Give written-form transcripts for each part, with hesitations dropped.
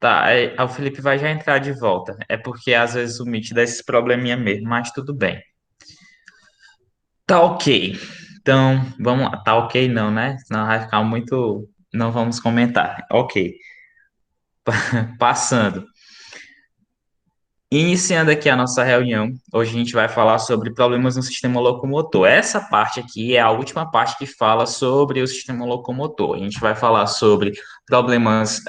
Tá, aí o Felipe vai já entrar de volta. É porque às vezes o Meet dá esses probleminha mesmo, mas tudo bem. Tá ok. Então, vamos lá. Tá ok não, né? Senão vai ficar muito. Não vamos comentar. Ok. Passando. Iniciando aqui a nossa reunião, hoje a gente vai falar sobre problemas no sistema locomotor. Essa parte aqui é a última parte que fala sobre o sistema locomotor. A gente vai falar sobre problemas,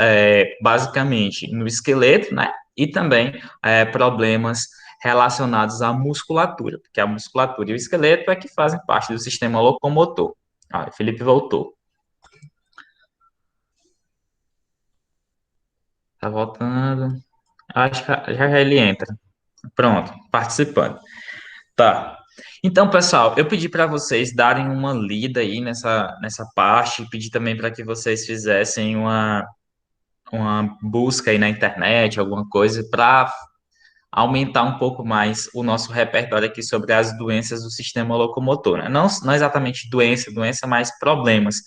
basicamente, no esqueleto, né? E também problemas relacionados à musculatura, porque a musculatura e o esqueleto é que fazem parte do sistema locomotor. Ah, o Felipe voltou. Tá voltando. Acho que já já ele entra. Pronto, participando. Tá. Então, pessoal, eu pedi para vocês darem uma lida aí nessa parte, pedi também para que vocês fizessem uma busca aí na internet, alguma coisa, para aumentar um pouco mais o nosso repertório aqui sobre as doenças do sistema locomotor, né? Não exatamente doença, mas problemas,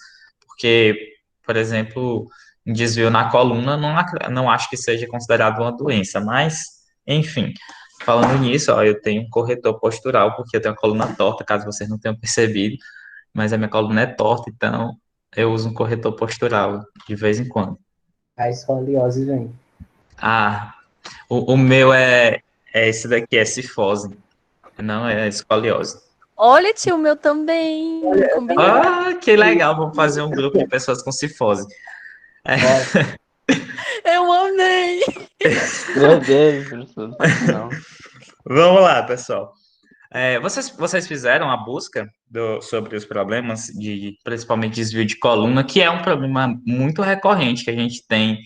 porque, por exemplo, um desvio na coluna não acho que seja considerado uma doença, mas, enfim. Falando nisso, ó, eu tenho um corretor postural, porque eu tenho a coluna torta, caso vocês não tenham percebido, mas a minha coluna é torta, então eu uso um corretor postural de vez em quando. A escoliose vem. Ah, o meu é esse daqui, é cifose, não é escoliose. Olha, tio, o meu também. Eu também. Combinado. Ah, que legal, vamos fazer um grupo de pessoas com cifose. É, Bora. Eu amei. Meu Deus, professor, não faz isso não. vamos lá, pessoal. Vocês fizeram a busca sobre os problemas de principalmente desvio de coluna, que é um problema muito recorrente que a gente tem,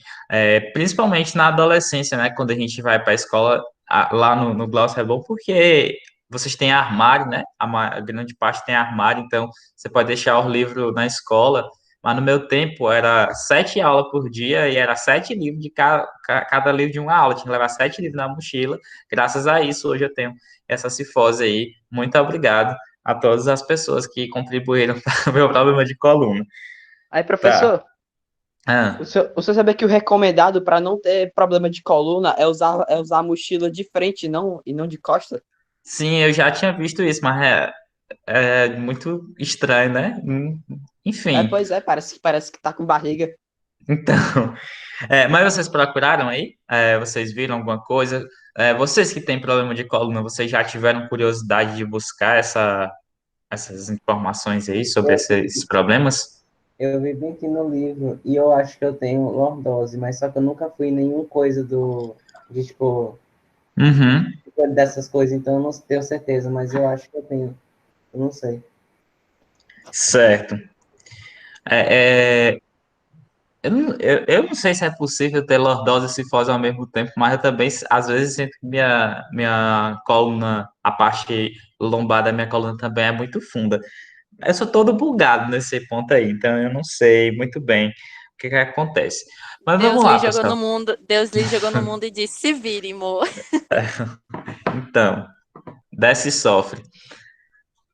principalmente na adolescência, né? Quando a gente vai para a escola lá no Glaucio é bom, porque vocês têm armário, né? A grande parte tem armário, então você pode deixar o livro na escola. Mas no meu tempo era 7 aulas por dia e era 7 livros de cada livro de uma aula. Tinha que levar 7 livros na mochila. Graças a isso, hoje eu tenho essa cifose aí. Muito obrigado a todas as pessoas que contribuíram para o meu problema de coluna. Aí, Tá. professor, Ah, o senhor sabia que o recomendado para não ter problema de coluna é usar a mochila de frente e não de costa? sim, eu já tinha visto isso, mas é muito estranho, né? Enfim, Pois é, parece que tá com barriga. então. Mas vocês procuraram aí? Vocês viram alguma coisa? Vocês que têm problema de coluna, vocês já tiveram curiosidade de buscar essas informações aí sobre Eu, esses problemas? eu vi bem aqui no livro e eu acho que eu tenho lordose, mas só que eu nunca fui em nenhuma coisa de tipo, Uhum, dessas coisas, então eu não tenho certeza, mas eu acho que eu tenho. Eu não sei. certo. É, é, eu não sei se é possível ter lordose e cifose ao mesmo tempo, mas eu também, às vezes, sinto que minha coluna, a parte lombar da minha coluna também é muito funda. Eu sou todo bugado nesse ponto aí, então eu não sei muito bem o que que acontece. Mas vamos lá, pessoal. Deus lhe jogou no mundo e disse: se vire, amor. Então, desce e sofre.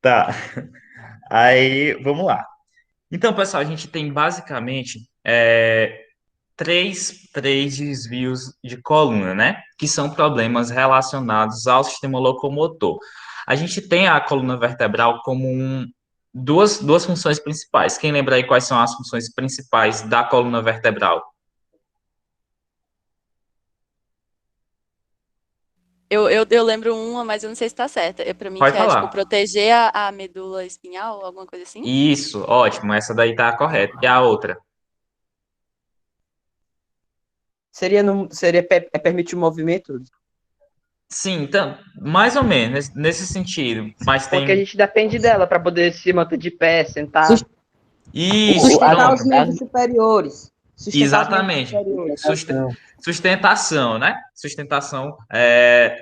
Tá, aí vamos lá. Então, pessoal, a gente tem basicamente três desvios de coluna, né? Que são problemas relacionados ao sistema locomotor. A gente tem a coluna vertebral como duas funções principais. Quem lembra aí quais são as funções principais da coluna vertebral? Eu lembro uma, mas eu não sei se tá certa. É pra mim Pode que é, tipo, falar. proteger a medula espinhal, alguma coisa assim. Isso, ótimo, essa daí tá correta. E a outra? Seria permitir o movimento? Sim, então, mais ou menos nesse sentido, mas Porque a tem gente depende dela para poder se manter de pé, sentar. Sus- isso, Sustentar pronto. os membros superiores. Sustentar os membros Exatamente. superiores. Tentação. Sustentação, né? Sustentação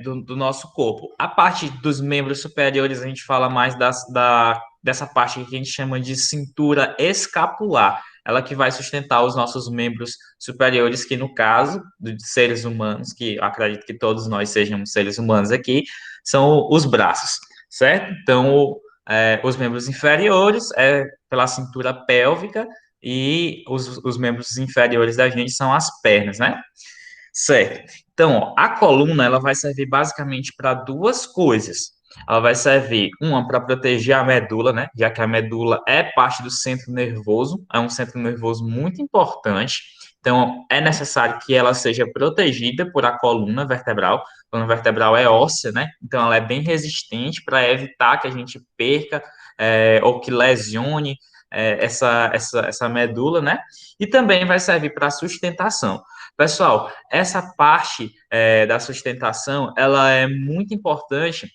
do nosso corpo. A parte dos membros superiores, a gente fala mais dessa parte que a gente chama de cintura escapular. Ela que vai sustentar os nossos membros superiores, que no caso de seres humanos, que eu acredito que todos nós sejamos seres humanos aqui, são os braços, certo? Então, os membros inferiores é pela cintura pélvica e os membros inferiores da gente são as pernas, né? Certo. Então, ó, a coluna ela vai servir basicamente para duas coisas. Ela vai servir, uma, para proteger a medula, né? Já que a medula é parte do centro nervoso, é um centro nervoso muito importante. Então, é necessário que ela seja protegida por a coluna vertebral. A coluna vertebral é óssea, né? Então, ela é bem resistente para evitar que a gente perca ou que lesione essa medula, né? E também vai servir para sustentação. Pessoal, essa parte da sustentação, ela é muito importante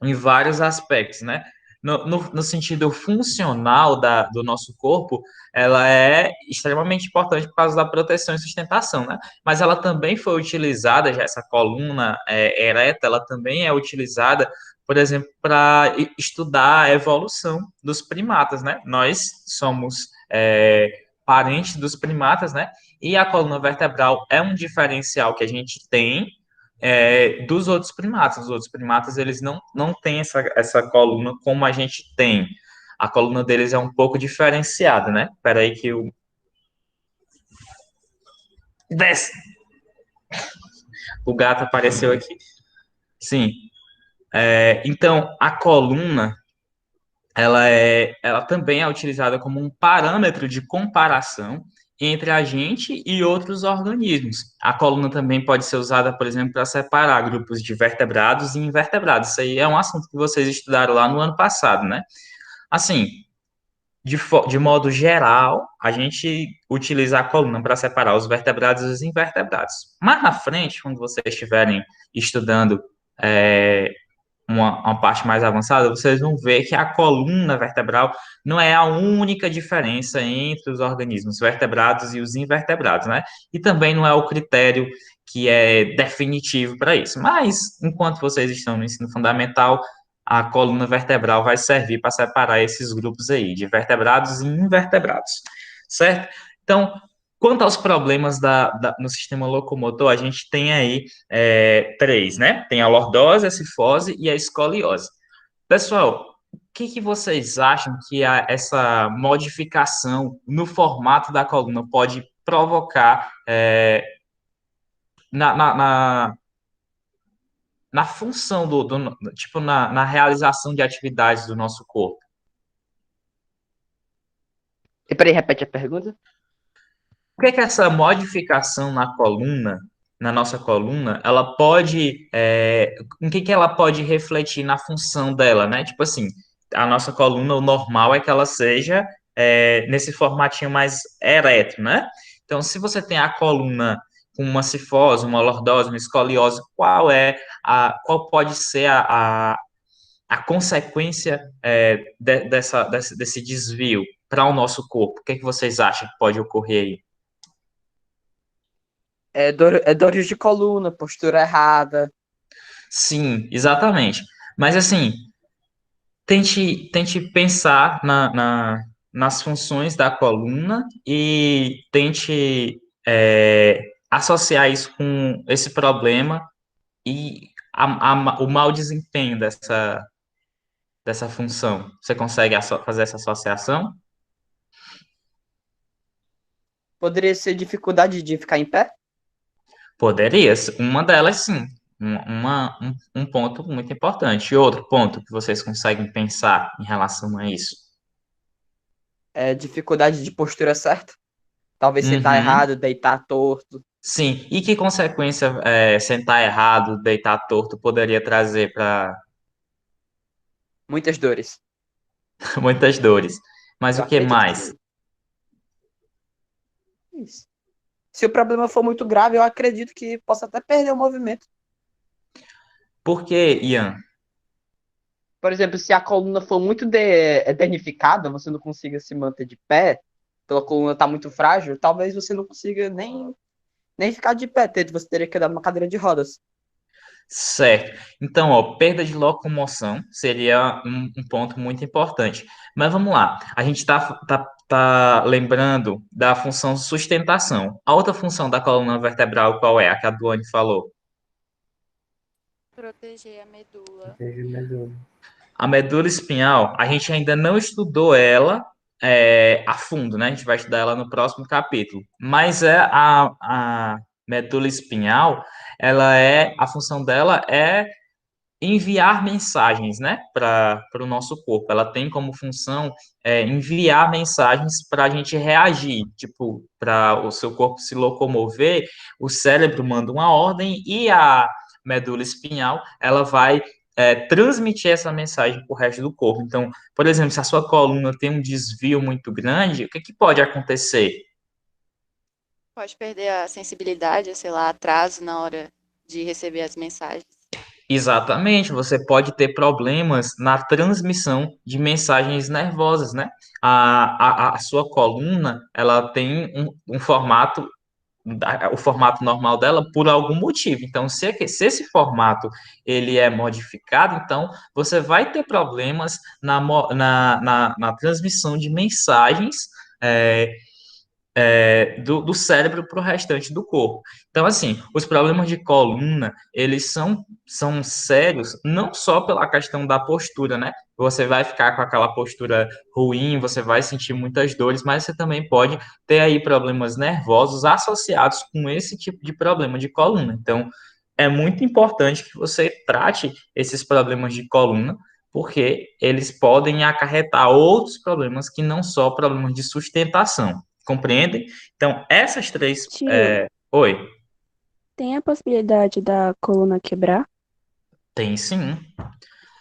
em vários aspectos, né? No sentido funcional do nosso corpo, ela é extremamente importante por causa da proteção e sustentação, né? Mas ela também foi utilizada, já essa coluna ereta, ela também é utilizada, por exemplo, para estudar a evolução dos primatas, né? Nós somos parentes dos primatas, né? E a coluna vertebral é um diferencial que a gente tem dos outros primatas. Os outros primatas, eles não têm essa coluna como a gente tem. A coluna deles é um pouco diferenciada, né? Espera aí que o... Desce! O gato apareceu aqui. Sim. Então, a coluna, ela também é utilizada como um parâmetro de comparação entre a gente e outros organismos. A coluna também pode ser usada, por exemplo, para separar grupos de vertebrados e invertebrados. Isso aí é um assunto que vocês estudaram lá no ano passado, né? Assim, de modo geral, a gente utiliza a coluna para separar os vertebrados e os invertebrados. Mas na frente, quando vocês estiverem estudando uma parte mais avançada, vocês vão ver que a coluna vertebral não é a única diferença entre os organismos vertebrados e os invertebrados, né? E também não é o critério que é definitivo para isso. Mas, enquanto vocês estão no ensino fundamental, a coluna vertebral vai servir para separar esses grupos aí, de vertebrados e invertebrados, certo? Então, quanto aos problemas no sistema locomotor, a gente tem aí três, né? Tem a lordose, a cifose e a escoliose. Pessoal, o que vocês acham que essa modificação no formato da coluna pode provocar na, na, na, na função tipo, na realização de atividades do nosso corpo? E peraí, repete a pergunta. O que essa modificação na nossa coluna, ela pode, em que ela pode refletir na função dela, né? Tipo assim, a nossa coluna, o normal é que ela seja nesse formatinho mais ereto, né? Então, se você tem a coluna com uma cifose, uma lordose, uma escoliose, qual pode ser a consequência desse desvio para o nosso corpo? O que vocês acham que pode ocorrer aí? Dores de coluna, postura errada. Sim, exatamente. Mas assim, tente pensar nas funções da coluna e tente associar isso com esse problema e o mau desempenho dessa função. Você consegue fazer essa associação? Poderia ser dificuldade de ficar em pé? Poderia, uma delas sim. Um ponto muito importante. E outro ponto que vocês conseguem pensar em relação a isso? Dificuldade de postura certa? Talvez sentar errado, deitar torto. Sim. E que consequência sentar errado, deitar torto poderia trazer para Muitas dores. muitas dores? Mas Eu o que acredito mais? Isso. Se o problema for muito grave, eu acredito que possa até perder o movimento. Por que, Ian? Por exemplo, se a coluna for muito danificada, você não consiga se manter de pé, a coluna está muito frágil, talvez você não consiga nem ficar de pé, você teria que andar numa cadeira de rodas. Certo. Então, ó, perda de locomoção seria um ponto muito importante. Mas vamos lá. A gente tá lembrando da função sustentação. A outra função da coluna vertebral qual é? A que a Duane falou. Proteger a medula. A medula espinhal, a gente ainda não estudou ela a fundo, né? A gente vai estudar ela no próximo capítulo. Mas medula espinhal, a função dela é enviar mensagens, né, para o nosso corpo. Ela tem como função enviar mensagens para a gente reagir, tipo, para o seu corpo se locomover, o cérebro manda uma ordem e a medula espinhal, ela vai transmitir essa mensagem para o resto do corpo. Então, por exemplo, se a sua coluna tem um desvio muito grande, o que que pode acontecer? Pode perder a sensibilidade, sei lá, atraso na hora de receber as mensagens. Exatamente, você pode ter problemas na transmissão de mensagens nervosas, né? A sua coluna, ela tem um formato, o formato normal dela por algum motivo. Então, se esse formato ele é modificado, então você vai ter problemas na transmissão de mensagens é, do cérebro para o restante do corpo. Então, assim, os problemas de coluna, eles são sérios, não só pela questão da postura, né? Você vai ficar com aquela postura ruim, você vai sentir muitas dores, mas você também pode ter aí problemas nervosos associados com esse tipo de problema de coluna. Então, é muito importante que você trate esses problemas de coluna, porque eles podem acarretar outros problemas que não só problemas de sustentação. Compreendem? Então, essas três. Tio, Oi, tem a possibilidade da coluna quebrar? tem sim.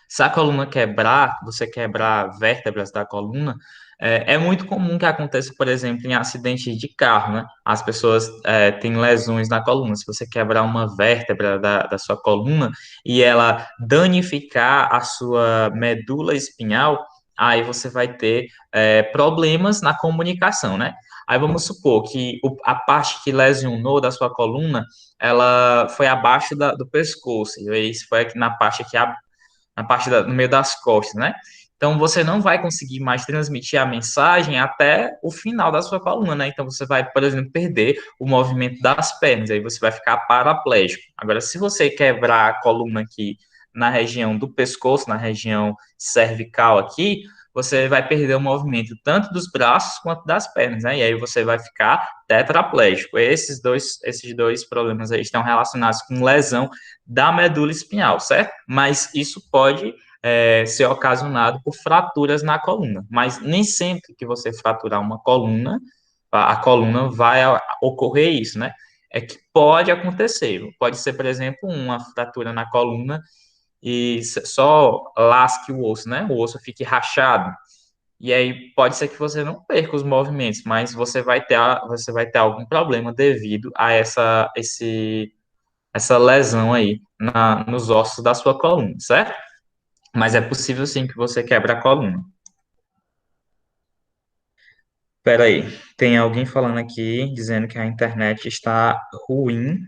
Se a coluna quebrar, você quebrar vértebras da coluna, é muito comum que aconteça, por exemplo, em acidentes de carro, né? As pessoas têm lesões na coluna. Se você quebrar uma vértebra da sua coluna e ela danificar a sua medula espinhal, aí você vai ter problemas na comunicação, né? Aí vamos supor que a parte que lesionou da sua coluna, ela foi abaixo do pescoço, e isso foi aqui na parte aqui no meio das costas, né? Então você não vai conseguir mais transmitir a mensagem até o final da sua coluna, né? Então você vai, por exemplo, perder o movimento das pernas, aí você vai ficar paraplégico. Agora, se você quebrar a coluna aqui na região do pescoço, na região cervical aqui, você vai perder o movimento tanto dos braços quanto das pernas, né? E aí você vai ficar tetraplégico. Esses dois problemas aí estão relacionados com lesão da medula espinhal, certo? Mas isso pode ser ocasionado por fraturas na coluna. Mas nem sempre que você fraturar uma coluna, a coluna vai ocorrer isso, né? É que pode acontecer. Pode ser, por exemplo, uma fratura na coluna e só lasque o osso, né? O osso fique rachado. E aí pode ser que você não perca os movimentos, mas você vai ter algum problema devido a essa lesão aí nos ossos da sua coluna, certo? Mas é possível sim que você quebre a coluna. Espera aí, tem alguém falando aqui dizendo que a internet está ruim.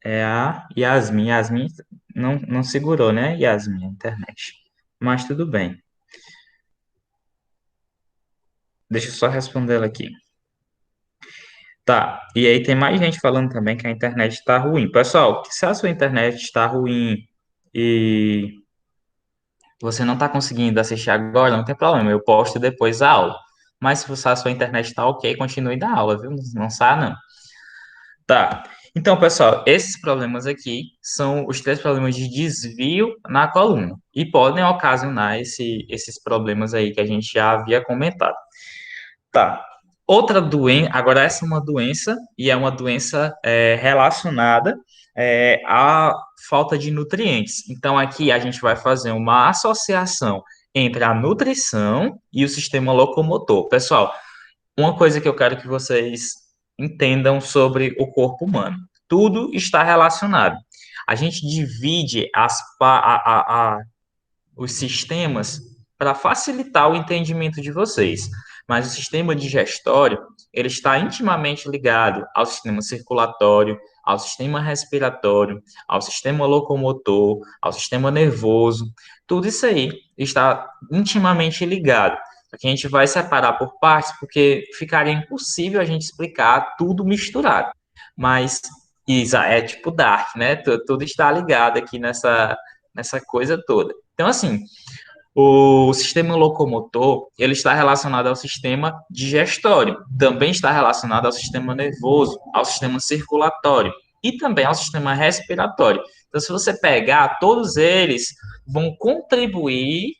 É a Yasmin. Yasmin não segurou, né, Yasmin, a internet. Mas tudo bem. Deixa eu só responder ela aqui. Tá, e aí tem mais gente falando também que a internet está ruim. Pessoal, se a sua internet está ruim e você não está conseguindo assistir agora, não tem problema, eu posto depois a aula. Mas se a sua internet está ok, continue da aula, viu? Não sai, não. Tá. Então, pessoal, esses problemas aqui são os três problemas de desvio na coluna e podem ocasionar esses problemas aí que a gente já havia comentado. Tá. Outra doença, agora essa é uma doença e é uma doença relacionada à falta de nutrientes. Então aqui a gente vai fazer uma associação entre a nutrição e o sistema locomotor. Pessoal, uma coisa que eu quero que vocês entendam sobre o corpo humano. Tudo está relacionado. A gente divide os sistemas para facilitar o entendimento de vocês. Mas o sistema digestório, ele está intimamente ligado ao sistema circulatório, ao sistema respiratório, ao sistema locomotor, ao sistema nervoso. Tudo isso aí está intimamente ligado. Aqui a gente vai separar por partes, porque ficaria impossível a gente explicar tudo misturado. Mas Isa, é tipo Dark, né? Tudo está ligado aqui nessa coisa toda. Então, assim, o sistema locomotor, ele está relacionado ao sistema digestório, também está relacionado ao sistema nervoso, ao sistema circulatório. e também ao sistema respiratório. Então, se você pegar, todos eles vão contribuir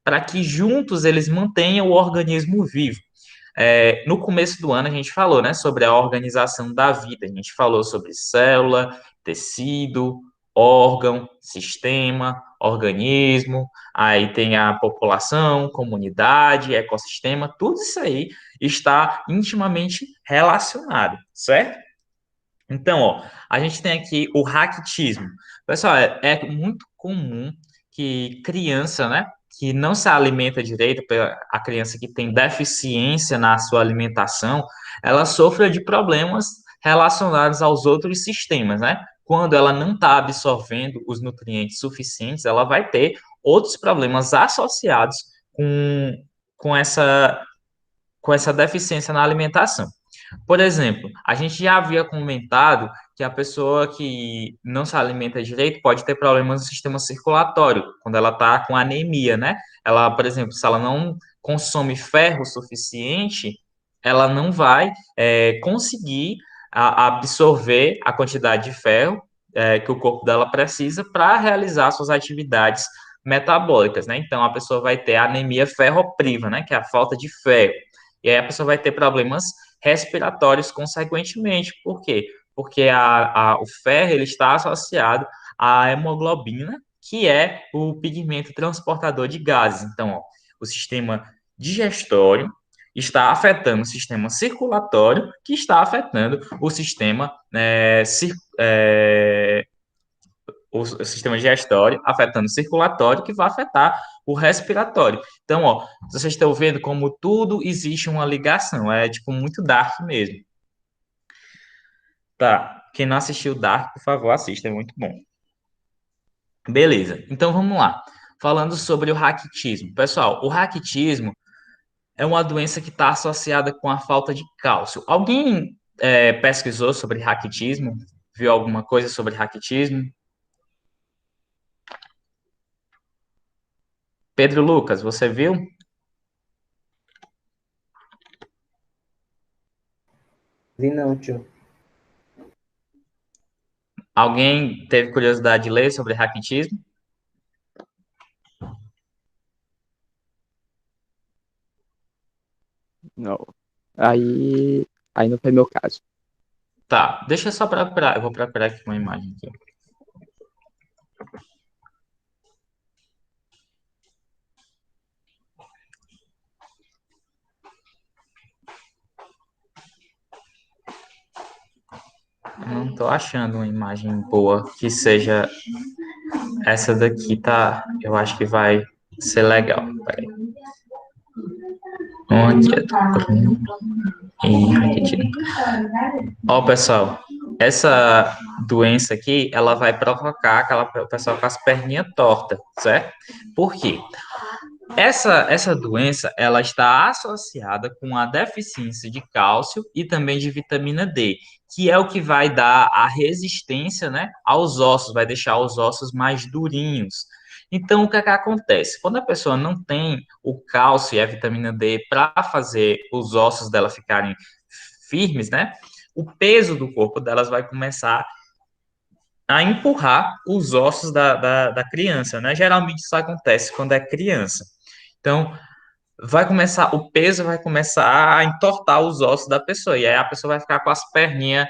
para que juntos eles mantenham o organismo vivo. No começo do ano a gente falou, né, sobre a organização da vida. A gente falou sobre célula, tecido, órgão, sistema, organismo, aí tem a população, comunidade, ecossistema, tudo isso aí está intimamente relacionado, certo? Então, ó, a gente tem aqui o raquitismo. Pessoal, é muito comum que criança, né, que não se alimenta direito, a criança que tem deficiência na sua alimentação, ela sofre de problemas relacionados aos outros sistemas, né? Quando ela não está absorvendo os nutrientes suficientes, ela vai ter outros problemas associados com, com essa, com essa deficiência na alimentação. Por exemplo, a gente já havia comentado que a pessoa que não se alimenta direito pode ter problemas no sistema circulatório, quando ela está com anemia, né? Ela, por exemplo, se ela não consome ferro suficiente, ela não vai conseguir absorver a quantidade de ferro que o corpo dela precisa para realizar suas atividades metabólicas, né? Então, a pessoa vai ter anemia ferropriva, né? Que é a falta de ferro. E aí a pessoa vai ter problemas respiratórios consequentemente. Por quê? Porque o ferro ele está associado à hemoglobina, que é o pigmento transportador de gases. Então, ó, o sistema digestório está afetando o sistema circulatório, que está afetando o sistema o sistema digestório, afetando o circulatório, que vai afetar o respiratório. Então, ó, vocês estão vendo como tudo existe uma ligação, é tipo muito dark mesmo. Tá, quem não assistiu Dark, por favor, assista, é muito bom. Beleza, então vamos lá. Falando sobre o raquitismo. Pessoal, o raquitismo é uma doença que está associada com a falta de cálcio. Alguém pesquisou sobre raquitismo? Viu alguma coisa sobre raquitismo? Pedro Lucas, você viu? Vi não, tio. Alguém teve curiosidade de ler sobre raquitismo? Não. Aí não foi meu caso. Tá, deixa eu só procurar. Eu vou procurar aqui uma imagem aqui. Não tô achando uma imagem boa que seja essa daqui, tá? Eu acho que vai ser legal. Peraí. Onde eu tô procurando? Ó, pessoal, essa doença aqui, ela vai provocar aquela pessoa com as perninhas tortas, certo? Por quê? Essa doença, ela está associada com a deficiência de cálcio e também de vitamina D, que é o que vai dar a resistência, né, aos ossos, vai deixar os ossos mais durinhos. Então, o que é que acontece? Quando a pessoa não tem o cálcio e a vitamina D para fazer os ossos dela ficarem firmes, né, o peso do corpo delas vai começar a empurrar os ossos da criança, né? Geralmente isso acontece quando é criança. Então, o peso vai começar a entortar os ossos da pessoa, e aí a pessoa vai ficar com as perninhas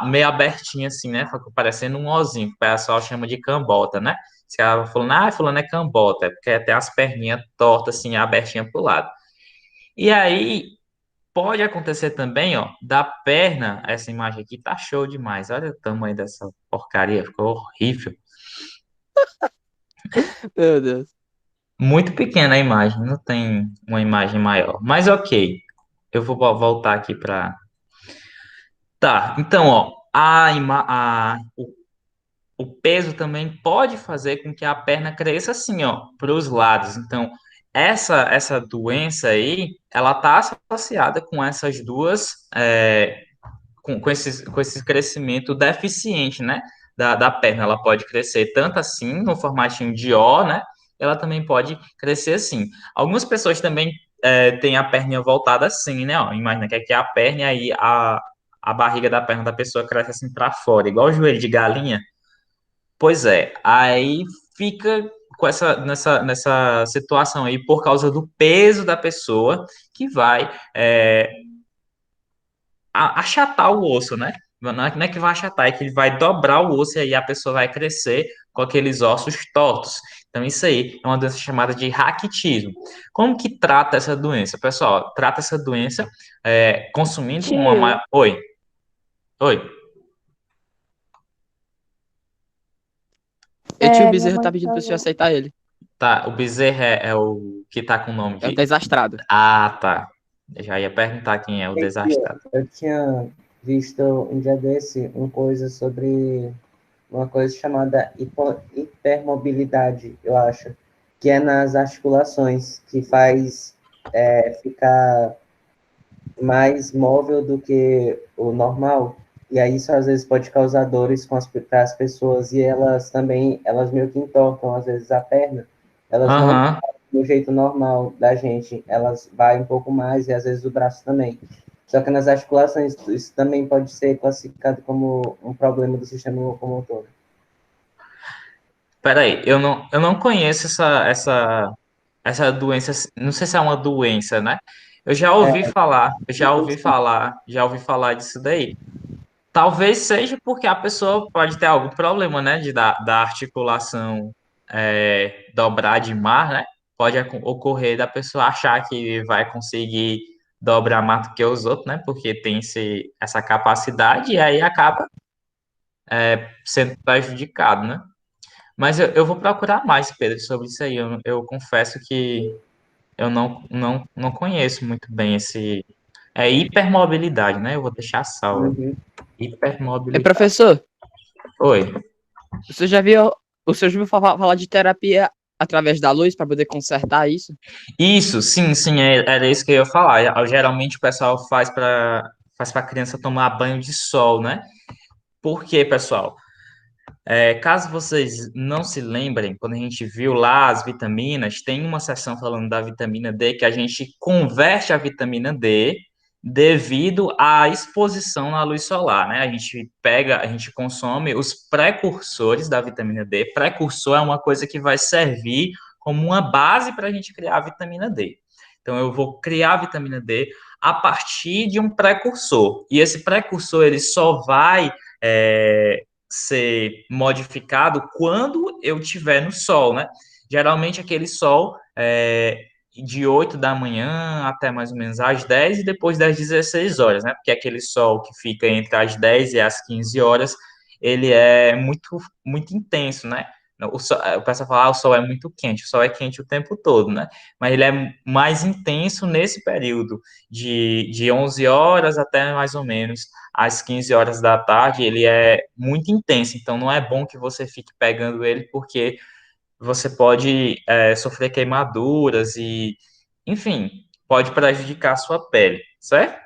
meio abertinhas assim, né? Parecendo um ozinho, que o pessoal chama de cambota, né? Se ela falando, fulano é cambota, é porque tem as perninhas tortas assim, abertinhas pro lado. E aí, pode acontecer também, ó, da perna, essa imagem aqui tá show demais, olha o tamanho dessa porcaria, ficou horrível. Meu Deus. Muito pequena a imagem, não tem uma imagem maior. Mas ok, eu vou voltar aqui para. Tá, então, ó, o peso também pode fazer com que a perna cresça assim, ó, para os lados. Então, essa doença aí, ela tá associada com essas duas, com esse crescimento deficiente, né, da perna. Ela pode crescer tanto assim, no formatinho de O, né, ela também pode crescer assim. Algumas pessoas também têm a perninha voltada assim, né, ó, imagina que aqui é a perna e aí a barriga da perna da pessoa cresce assim para fora, igual o joelho de galinha. Pois é, aí fica com nessa situação aí por causa do peso da pessoa que vai achatar o osso, né? Não é que vai achatar, é que ele vai dobrar o osso e aí a pessoa vai crescer com aqueles ossos tortos. Então, isso aí é uma doença chamada de raquitismo. Como que trata essa doença? Pessoal, trata essa doença consumindo uma... Tio, Oi, oi. E tio minha Bezerra tá mãe pedindo pra você falou. aceitar ele. Tá, o Bezerra é o que tá com o nome É o de... desastrado. Ah, tá. Eu já ia perguntar quem é o desastrado. Eu tinha visto um dia desse uma coisa sobre uma coisa chamada hipermobilidade, eu acho, que é nas articulações, que faz ficar mais móvel do que o normal. E aí isso às vezes pode causar dores para as pessoas e elas também, elas meio que entortam às vezes a perna. Elas não Aham. do jeito normal da gente, elas vai um pouco mais e às vezes o braço também. Só que nas articulações isso também pode ser classificado como um problema do sistema locomotor. Peraí, eu não conheço essa doença, não sei se é uma doença, né? Eu já ouvi falar disso daí. Talvez seja porque a pessoa pode ter algum problema, né, da articulação dobrar demais, né? Pode ocorrer da pessoa achar que vai conseguir dobrar mais do que os outros, né? Porque tem essa capacidade e aí acaba sendo prejudicado, né? Mas eu vou procurar mais, Pedro, sobre isso aí. Eu confesso que eu não conheço muito bem esse. É hipermobilidade, né? Eu vou deixar salvo. Uhum. É, Hipermobilidade. professor, Oi. você já viu, o senhor já ouviu falar de terapia através da luz para poder consertar isso? Isso, sim, sim, era isso que eu ia falar. Geralmente o pessoal faz para criança tomar banho de sol, né? Por quê, pessoal? Caso vocês não se lembrem, quando a gente viu lá as vitaminas, tem uma seção falando da vitamina D que a gente converte a vitamina D devido à exposição na luz solar, né? A gente consome os precursores da vitamina D. Precursor é uma coisa que vai servir como uma base para a gente criar a vitamina D. Então, eu vou criar a vitamina D a partir de um precursor. E esse precursor, ele só vai ser modificado quando eu estiver no sol, né? Geralmente aquele sol de 8 da manhã até mais ou menos às 10 e depois das 16 horas, né? Porque aquele sol que fica entre as 10 e as 15 horas, ele é muito, muito intenso, né? O pessoal fala, o sol é muito quente, o sol é quente o tempo todo, né? Mas ele é mais intenso nesse período de 11 horas até mais ou menos às 15 horas da tarde, ele é muito intenso, então não é bom que você fique pegando ele, porque você pode sofrer queimaduras e, enfim, pode prejudicar a sua pele, certo?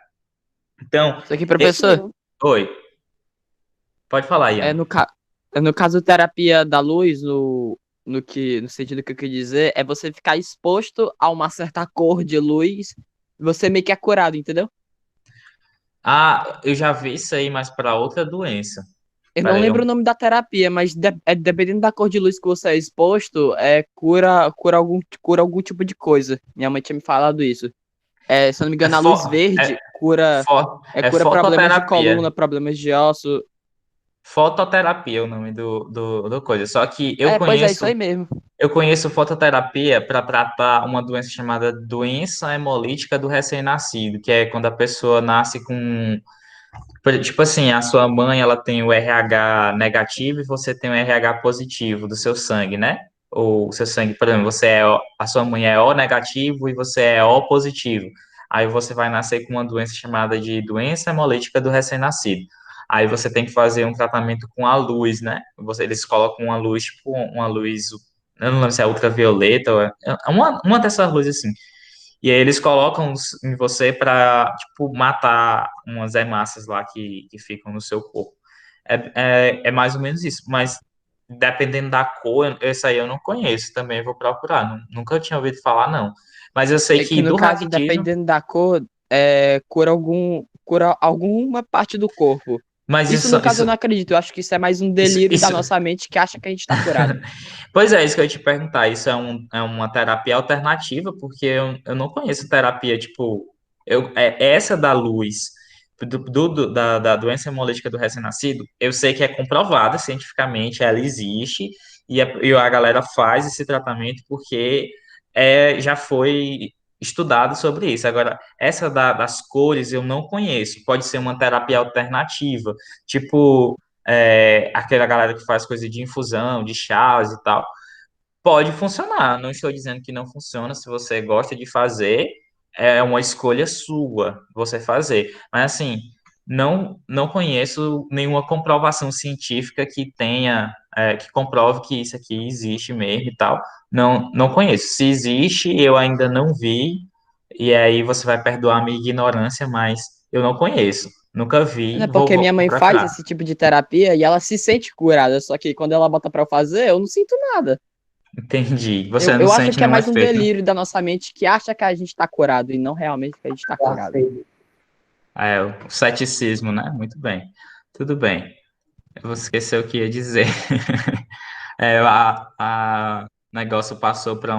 Então, Isso aqui, e- professor, Tio, oi, pode falar, é Ian. no caso terapia da luz, no sentido que eu quis dizer, é você ficar exposto a uma certa cor de luz, você meio que é curado, entendeu? Ah, eu já vi isso aí, mas para outra doença. Eu não Peraí, lembro o nome da terapia, mas dependendo da cor de luz que você é exposto, cura algum tipo de coisa. Minha mãe tinha me falado isso. Se eu não me é, engano, a luz fo, é, verde é cura problemas de fototerapia. coluna, problemas de osso. Fototerapia é o nome do coisa. Só que Pois é, isso aí mesmo. eu conheço fototerapia para tratar uma doença chamada doença hemolítica do recém-nascido, que é quando a pessoa nasce com, tipo assim, a sua mãe ela tem o RH negativo e você tem o RH positivo do seu sangue, né? Ou o seu sangue, por exemplo, a sua mãe é O negativo e você é O positivo. Aí você vai nascer com uma doença chamada de doença hemolítica do recém-nascido. Aí você tem que fazer um tratamento com a luz, né? Eles colocam uma luz, tipo uma luz, eu não lembro se é ultravioleta, ou é uma dessas luzes assim. E aí eles colocam em você para, tipo, matar umas hemácias lá que ficam no seu corpo. É mais ou menos isso, mas dependendo da cor, esse aí eu não conheço, também vou procurar. Nunca tinha ouvido falar, não. Mas eu sei É que que no do caso, raquitismo, dependendo da cor, cura alguma parte do corpo. Mas Isso, isso, no caso, eu não acredito. Eu acho que isso é mais um isso, delírio da isso... nossa mente que acha que a gente tá curado. Pois é, isso que eu ia te perguntar. Isso é uma terapia alternativa, porque eu não conheço terapia, tipo, essa da luz, da doença hemolítica do recém-nascido, eu sei que é comprovada cientificamente, ela existe, e a galera faz esse tratamento porque já foi estudado sobre isso. Agora, essa das cores eu não conheço. Pode ser uma terapia alternativa, tipo aquela galera que faz coisa de infusão, de chás e tal, pode funcionar. Não estou dizendo que não funciona. Se você gosta de fazer, é uma escolha sua você fazer. Mas assim, não conheço nenhuma comprovação científica que tenha, que comprove que isso aqui existe mesmo e tal. Não conheço. Se existe, eu ainda não vi. E aí você vai perdoar a minha ignorância, mas eu não conheço. Nunca vi, É vou, porque minha vou mãe faz procurar. esse tipo de terapia e ela se sente curada. Só que quando ela bota pra eu fazer, eu não sinto nada. Entendi. Você não Eu acho sente que é nenhum mais um efeito. delírio da nossa mente que acha que a gente tá curado e não realmente que a gente tá curado. O ceticismo, né? Muito bem. Tudo bem. Eu vou esquecer o que ia dizer. A negócio passou para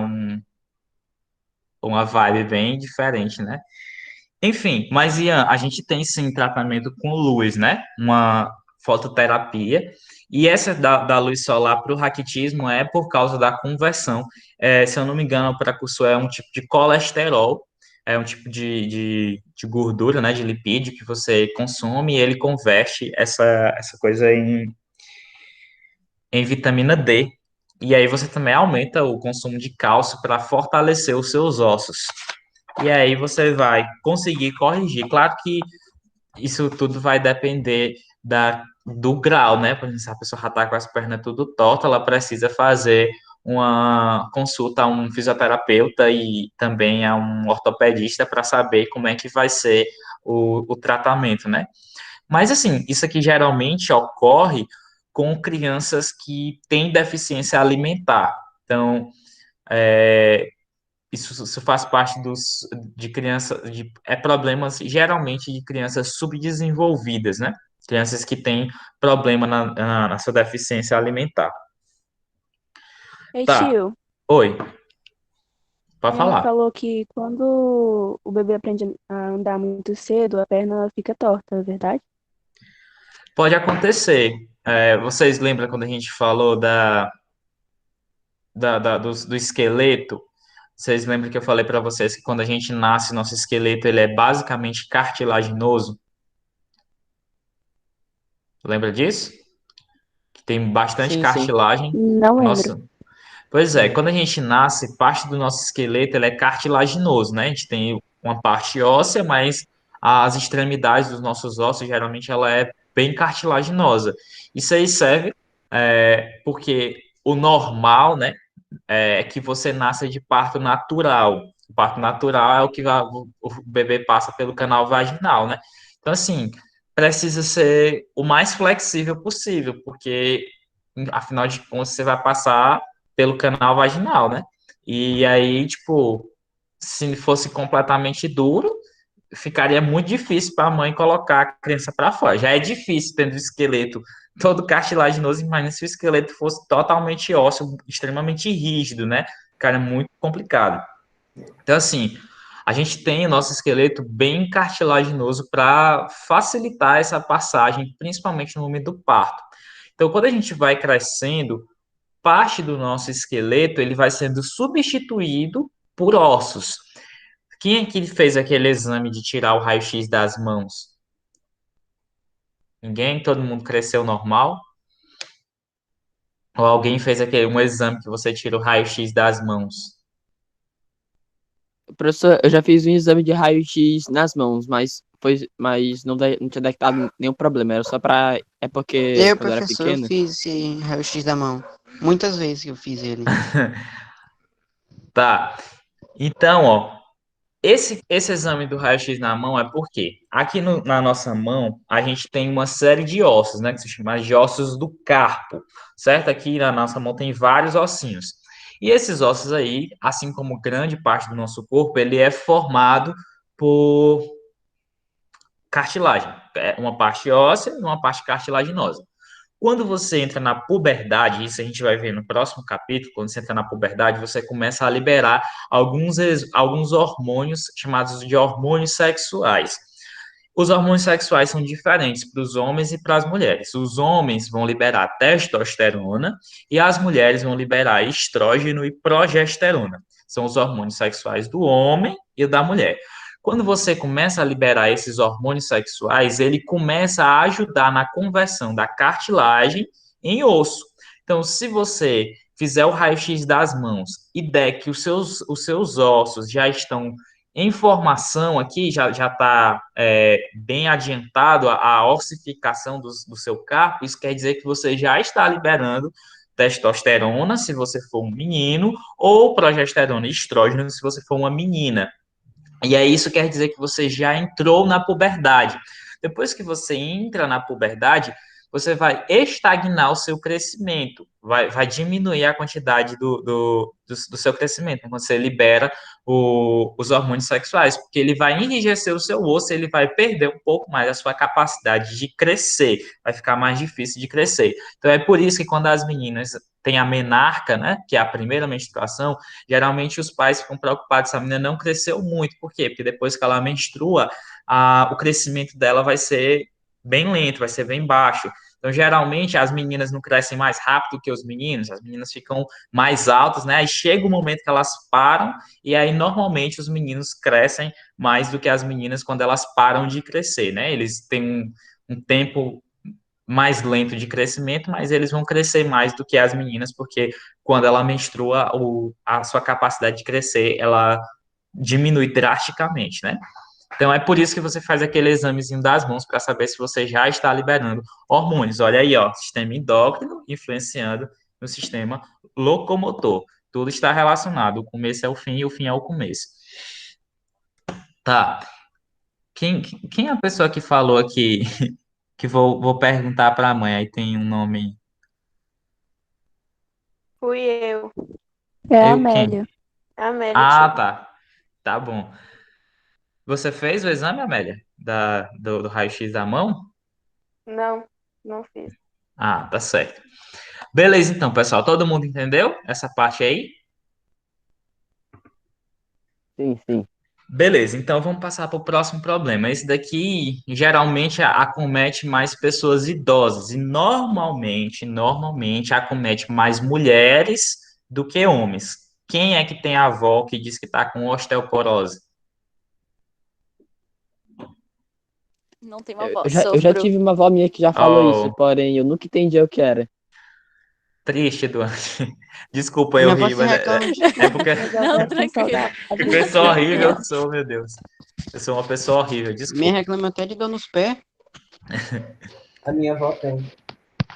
uma vibe bem diferente, né? Enfim, mas Ian, a gente tem sim tratamento com luz, né? Uma fototerapia. E essa da luz solar para o raquitismo é por causa da conversão. Se eu não me engano, o precursor é um tipo de colesterol, é um tipo de gordura, né? De lipídio que você consome e ele converte essa coisa em vitamina D. E aí você também aumenta o consumo de cálcio para fortalecer os seus ossos. E aí você vai conseguir corrigir. Claro que isso tudo vai depender do grau, né? Por exemplo, se a pessoa já está com as pernas tudo torta, ela precisa fazer uma consulta a um fisioterapeuta e também a um ortopedista para saber como é que vai ser o tratamento, né? Mas assim, isso aqui geralmente ocorre com crianças que têm deficiência alimentar. Então, é, isso faz parte de crianças, problemas geralmente de crianças subdesenvolvidas, né? Crianças que têm problema na sua deficiência alimentar. Ei, Tá, tio, oi, pode minha mãe falar. falou que quando o bebê aprende a andar muito cedo, a perna fica torta, é verdade? Pode acontecer. Vocês lembram quando a gente falou do esqueleto? Vocês lembram que eu falei para vocês que quando a gente nasce, nosso esqueleto ele é basicamente cartilaginoso? Lembra disso? Que tem bastante Sim, sim. cartilagem. Não lembro. Nossa. Pois é, quando a gente nasce, parte do nosso esqueleto ele é cartilaginoso, né? A gente tem uma parte óssea, mas as extremidades dos nossos ossos, geralmente, ela é bem cartilaginosa. Isso aí serve porque o normal, né, é que você nasça de parto natural. O parto natural é o que o bebê passa pelo canal vaginal, né? Então, assim, precisa ser o mais flexível possível, porque, afinal de contas, você vai passar pelo canal vaginal, né? E aí, tipo, se fosse completamente duro, ficaria muito difícil para a mãe colocar a criança para fora. Já é difícil tendo o esqueleto todo cartilaginoso, imagina se o esqueleto fosse totalmente ósseo, extremamente rígido, né? Cara, é muito complicado. Então, assim, a gente tem o nosso esqueleto bem cartilaginoso para facilitar essa passagem, principalmente no momento do parto. Então, quando a gente vai crescendo, parte do nosso esqueleto ele vai sendo substituído por ossos. Quem é que fez aquele exame de tirar o raio-x das mãos? Ninguém? Todo mundo cresceu normal? Ou alguém fez um exame que você tira o raio-x das mãos? Professor, eu já fiz um exame de raio-x nas mãos, mas não tinha detectado nenhum problema. Era só pra. É porque Eu, quando eu era professor, eu pequeno. fiz esse raio-x da mão. Muitas vezes que eu fiz ele. Tá. Então, ó, esse exame do raio-x na mão é porque aqui na nossa mão a gente tem uma série de ossos, né? Que se chama de ossos do carpo, certo? Aqui na nossa mão tem vários ossinhos. E esses ossos aí, assim como grande parte do nosso corpo, ele é formado por cartilagem, uma parte óssea e uma parte cartilaginosa. Quando você entra na puberdade, isso a gente vai ver no próximo capítulo, quando você entra na puberdade, você começa a liberar alguns hormônios chamados de hormônios sexuais. Os hormônios sexuais são diferentes para os homens e para as mulheres. Os homens vão liberar testosterona e as mulheres vão liberar estrógeno e progesterona. São os hormônios sexuais do homem e da mulher. Quando você começa a liberar esses hormônios sexuais, ele começa a ajudar na conversão da cartilagem em osso. Então, se você fizer o raio-x das mãos e der que os seus ossos já estão em formação aqui, já está bem adiantado a ossificação do seu carpo, isso quer dizer que você já está liberando testosterona, se você for um menino, ou progesterona e estrógeno, se você for uma menina. E aí isso quer dizer que você já entrou na puberdade. Depois que você entra na puberdade, você vai estagnar o seu crescimento, vai diminuir a quantidade do seu crescimento, quando você libera os hormônios sexuais, porque ele vai enrijecer o seu osso, ele vai perder um pouco mais a sua capacidade de crescer, vai ficar mais difícil de crescer. Então é por isso que quando as meninas têm a menarca, né, que é a primeira menstruação, geralmente os pais ficam preocupados se a menina não cresceu muito. Por quê? Porque depois que ela menstrua, o crescimento dela vai ser bem lento, vai ser bem baixo. Então, geralmente, as meninas não crescem mais rápido que os meninos, as meninas ficam mais altas, né? Aí chega o momento que elas param, e aí, normalmente, os meninos crescem mais do que as meninas quando elas param de crescer, né? Eles têm um tempo mais lento de crescimento, mas eles vão crescer mais do que as meninas, porque quando ela menstrua, a sua capacidade de crescer, ela diminui drasticamente, né? Então é por isso que você faz aquele examezinho das mãos para saber se você já está liberando hormônios. Olha aí, ó, sistema endócrino influenciando no sistema locomotor. Tudo está relacionado. O começo é o fim e o fim é o começo. Tá. Quem é a pessoa que falou aqui que vou perguntar para a mãe? Aí tem um nome. Fui eu. É a Eu quem? Amélia. A Amélia, Ah, tia. tá. Tá bom. Você fez o exame, Amélia? Do raio-x da mão? Não, não fiz. Ah, tá certo. Beleza, então, pessoal. Todo mundo entendeu essa parte aí? Sim, sim. Beleza, então vamos passar para o próximo problema. Esse daqui geralmente acomete mais pessoas idosas e normalmente acomete mais mulheres do que homens. Quem é que tem a avó que diz que está com osteoporose? Não tem uma Eu, avó, eu já, eu já sofro. tive uma avó minha que já falou isso, Oh, porém eu nunca entendi o que era. triste, Duarte. Desculpa, eu Minha avó ri, se mas reclama de é porque Mas Não, avós são tranquilo. que saudáveis. pessoa horrível eu sou, meu Deus. Eu sou uma pessoa horrível, minha desculpa. reclama até de dor nos pés. A minha avó tem.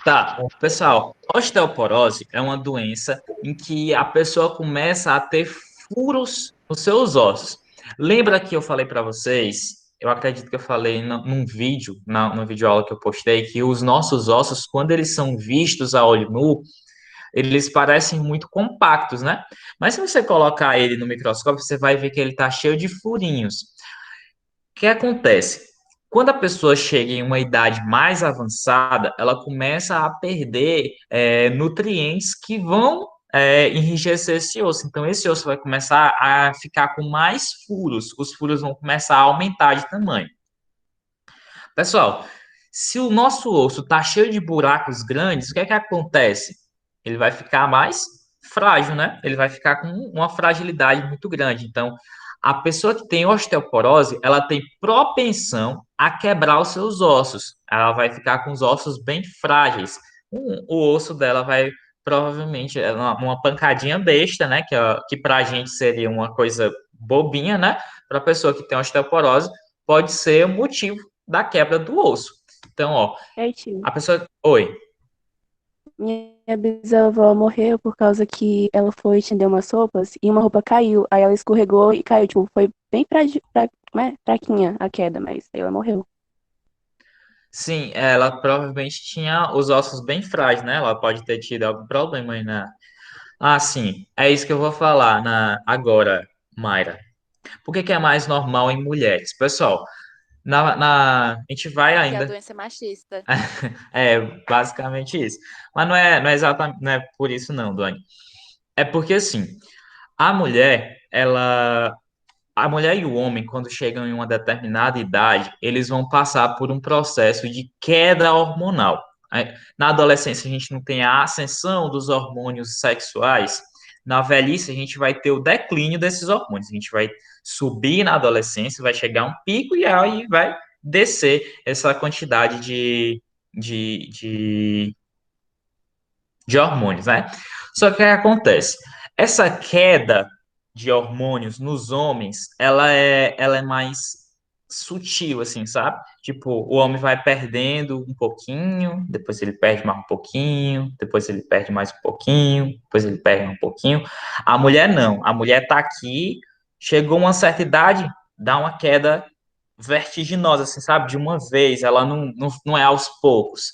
Tá, pessoal, osteoporose é uma doença em que a pessoa começa a ter furos nos seus ossos. Lembra que eu falei para vocês, eu acredito que eu falei num vídeo, no vídeo aula que eu postei, que os nossos ossos, quando eles são vistos a olho nu, eles parecem muito compactos, né? Mas se você colocar ele no microscópio, você vai ver que ele está cheio de furinhos. O que acontece? Quando a pessoa chega em uma idade mais avançada, ela começa a perder nutrientes que vão enrijecer esse osso. Então, esse osso vai começar a ficar com mais furos. Os furos vão começar a aumentar de tamanho. Pessoal, se o nosso osso está cheio de buracos grandes, o que é que acontece? Ele vai ficar mais frágil, né? Ele vai ficar com uma fragilidade muito grande. Então, a pessoa que tem osteoporose, ela tem propensão a quebrar os seus ossos. Ela vai ficar com os ossos bem frágeis. O osso dela vai provavelmente uma pancadinha besta, né? Que para a gente seria uma coisa bobinha, né? Para a pessoa que tem osteoporose, pode ser o motivo da quebra do osso. Então, ó, É, tio. a pessoa. Oi. Minha bisavó morreu por causa que ela foi estender umas roupas e uma roupa caiu. Aí ela escorregou e caiu. Tipo, foi bem né, fraquinha a queda, mas aí ela morreu. Sim, ela provavelmente tinha os ossos bem frágeis, né? Ela pode ter tido algum problema aí na. Ah, sim. É isso que eu vou falar agora, Mayra. Por que que é mais normal em mulheres? Pessoal, A gente vai Que a ainda. doença é machista. É basicamente isso. Mas não é exatamente, não é por isso não, Duane. É porque assim, a mulher, a mulher e o homem, quando chegam em uma determinada idade, eles vão passar por um processo de queda hormonal. Na adolescência, a gente não tem a ascensão dos hormônios sexuais. Na velhice, a gente vai ter o declínio desses hormônios. A gente vai subir na adolescência, vai chegar a um pico e aí vai descer essa quantidade de, de, de hormônios, né? Só que o que acontece? Essa queda de hormônios nos homens, ela é mais sutil, assim, sabe? Tipo, o homem vai perdendo um pouquinho, depois ele perde mais um pouquinho, depois ele perde mais um pouquinho, depois ele perde um pouquinho. A mulher não. A mulher tá aqui, chegou uma certa idade, dá uma queda vertiginosa, assim, sabe? De uma vez, ela não é aos poucos.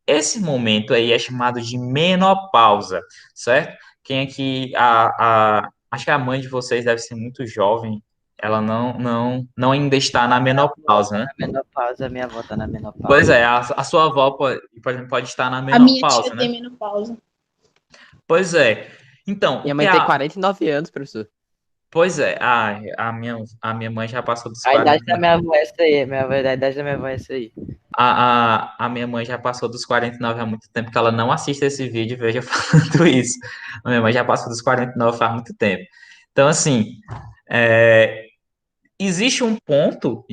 Esse momento aí é chamado de menopausa, certo? Quem aqui, acho que a mãe de vocês deve ser muito jovem, ela não ainda está na menopausa, né? Na menopausa, minha avó tá na Pois menopausa. é, a sua avó, por exemplo, pode estar na A minha tia menopausa, tem né? menopausa. Pois é. Então, o Minha que mãe tem 49 anos, professor. Pois é, a minha mãe já passou dos A idade 40. da minha avó é essa aí, a idade da minha avó é essa aí. A minha mãe já passou dos 49 há muito tempo, que ela não assiste esse vídeo e veja falando isso. A minha mãe já passou dos 49 faz muito tempo. Então, assim, é, existe um ponto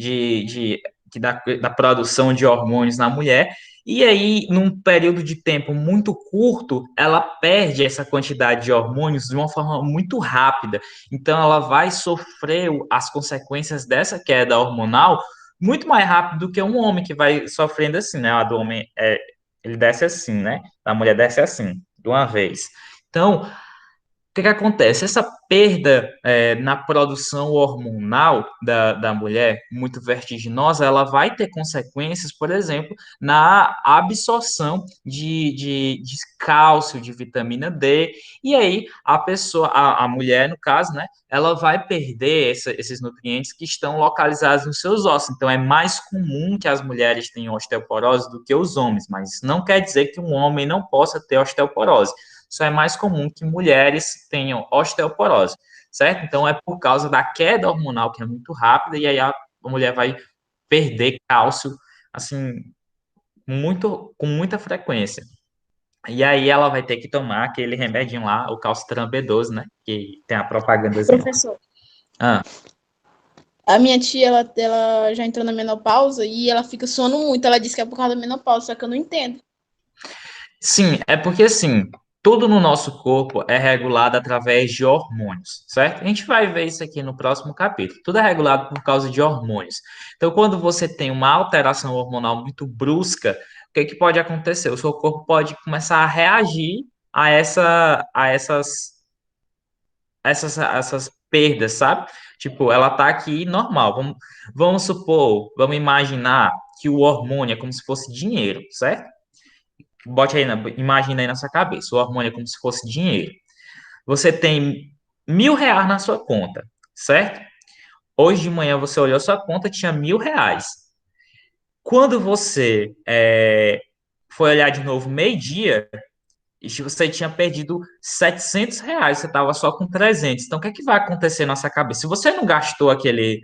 da produção de hormônios na mulher, e aí, num período de tempo muito curto, ela perde essa quantidade de hormônios de uma forma muito rápida. Então, ela vai sofrer as consequências dessa queda hormonal muito mais rápido do que um homem que vai sofrendo assim, né? A do homem, ele desce assim, né? A mulher desce assim, de uma vez. Então, que acontece? Essa perda na produção hormonal da mulher, muito vertiginosa, ela vai ter consequências, por exemplo, na absorção de cálcio, de vitamina D, e aí a pessoa, a mulher, no caso, né, ela vai perder esses nutrientes que estão localizados nos seus ossos. Então, é mais comum que as mulheres tenham osteoporose do que os homens, mas isso não quer dizer que um homem não possa ter osteoporose. Só é mais comum que mulheres tenham osteoporose, certo? Então, é por causa da queda hormonal, que é muito rápida, e aí a mulher vai perder cálcio, assim, com muita frequência. E aí ela vai ter que tomar aquele remedinho lá, o calcitran B12, né? Que tem a propagandazinha. Professor, Ah, a minha tia, ela já entrou na menopausa e ela fica suando muito. Ela disse que é por causa da menopausa, só que eu não entendo. sim, é porque assim, tudo no nosso corpo é regulado através de hormônios, certo? A gente vai ver isso aqui no próximo capítulo. Tudo é regulado por causa de hormônios. Então, quando você tem uma alteração hormonal muito brusca, o que que pode acontecer? O seu corpo pode começar a reagir a essas perdas, sabe? Tipo, ela tá aqui normal. Vamos supor, vamos imaginar que o hormônio é como se fosse dinheiro, certo? Bote aí, imagina aí na sua cabeça, o hormônio é como se fosse dinheiro. Você tem R$ 1.000 na sua conta, certo? Hoje de manhã você olhou sua conta, tinha R$ 1.000. Quando você foi olhar de novo meio-dia, e se você tinha perdido R$ 700, você estava só com 300. Então, o que é que vai acontecer na sua cabeça? Se você não gastou aquele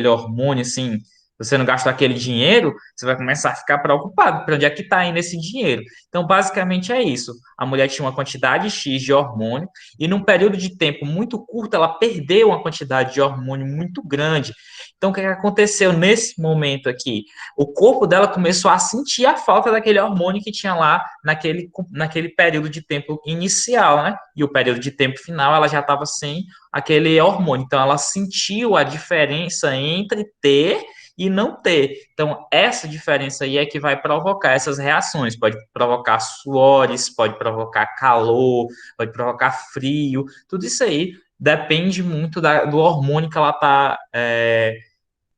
hormônio, assim, você não gastou aquele dinheiro, você vai começar a ficar preocupado. Para onde é que está indo esse dinheiro? Então, basicamente é isso. A mulher tinha uma quantidade X de hormônio e num período de tempo muito curto, ela perdeu uma quantidade de hormônio muito grande. Então, o que é que aconteceu nesse momento aqui? O corpo dela começou a sentir a falta daquele hormônio que tinha lá naquele período de tempo inicial, né? E o período de tempo final, ela já estava sem aquele hormônio. Então, ela sentiu a diferença entre ter e não ter. Então, essa diferença aí é que vai provocar essas reações. Pode provocar suores, pode provocar calor, pode provocar frio. Tudo isso aí depende muito do hormônio que ela está